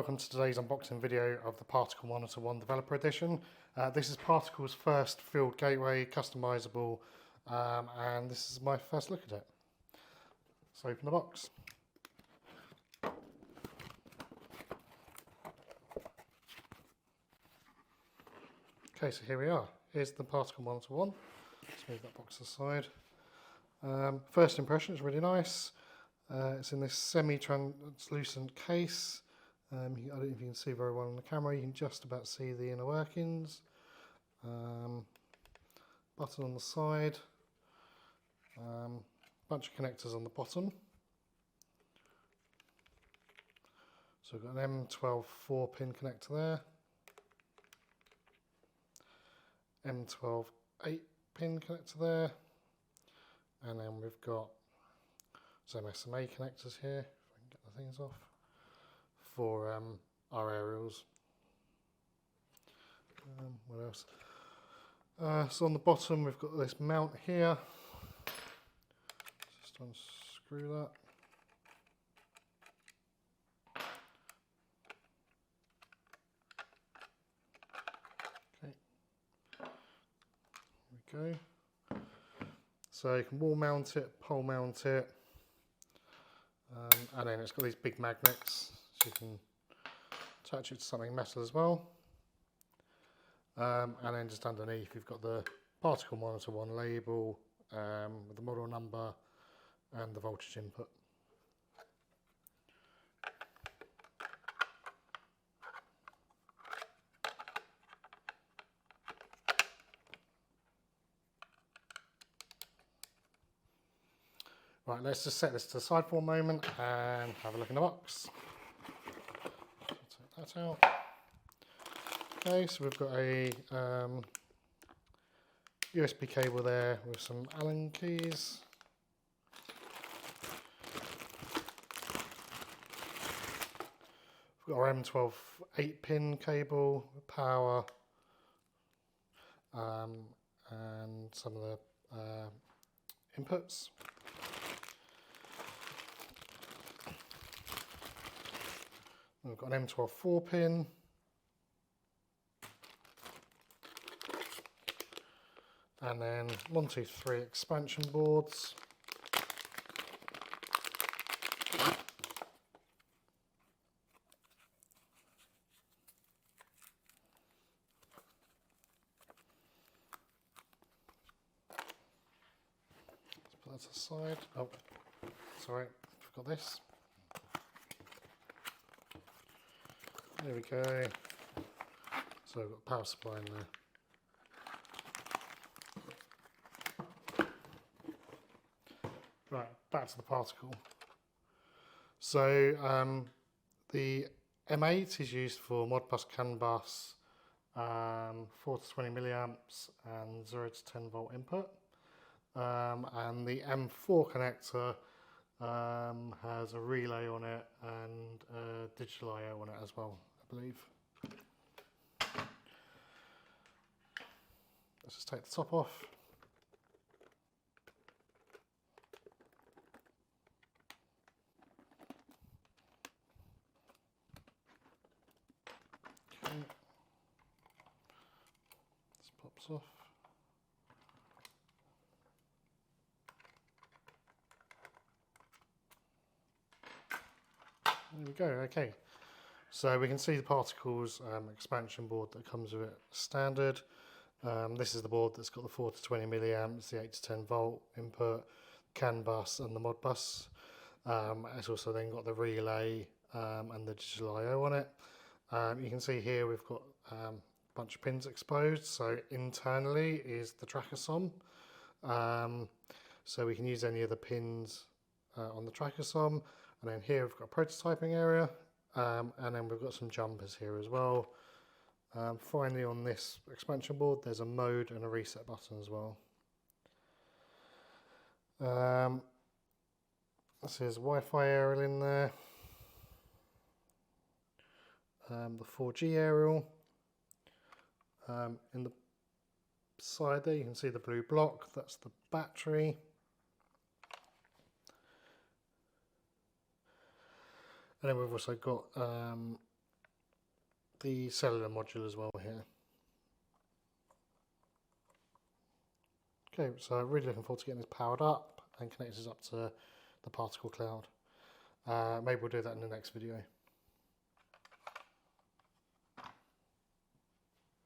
welcome to today's unboxing video of the Particle Monitor 1 Developer Edition. This is Particle's first field gateway, customizable, and this is my first look at it. Let's open the box. Okay, so here we are. Here's the Particle Monitor 1. Let's move that box aside. First impression is really nice. It's in this semi-translucent case. I don't know if you can see very well on the camera. You can just about see the inner workings. Button on the side. Bunch of connectors on the bottom. So we've got an M12 4-pin connector there. M12 8-pin connector there. And then we've got some SMA connectors here, if I can get the things off, for our aerials. What else? So on the bottom we've got this mount here. Just unscrew that. Okay. There we go. So you can wall mount it, pole mount it, and then it's got these big magnets, so you can attach it to something metal as well. And then just underneath you've got the Particle Monitor 1 label with the model number and the voltage input. Right, let's just set this to the side for a moment and have a look in the box. Take that out. Okay, so we've got a USB cable there with some Allen keys. We've got our M12 8-pin cable, power, and some of the inputs. We've got an M12 4-pin, and then 1, 2, 3 expansion boards. Let's put that to the side. Oh, sorry, forgot this. There we go. So we've got power supply in there. Right, back to the particle. So the M8 is used for Modbus, CAN bus, 4 to 20 milliamps and 0 to 10 volt input. And the M4 connector has a relay on it and a digital I/O on it as well, I believe. Let's just take the top off. Okay. This pops off. There we go, okay. So we can see the particles expansion board that comes with it standard. This is the board that's got the 4 to 20 milliamps, the 8 to 10 volt input, CAN bus and the Modbus. It's also then got the relay and the digital I/O on it. You can see here we've got a bunch of pins exposed. So internally is the tracker SOM. So we can use any of the pins on the tracker SOM. And then here we've got a prototyping area, and then we've got some jumpers here as well. Finally on this expansion board there's a mode and a reset button as well. There's a Wi-Fi aerial in there, the 4G aerial. In the side there you can see the blue block, that's the battery. And then we've also got the cellular module as well here. Okay, so really looking forward to getting this powered up and connect this up to the particle cloud. Maybe we'll do that in the next video.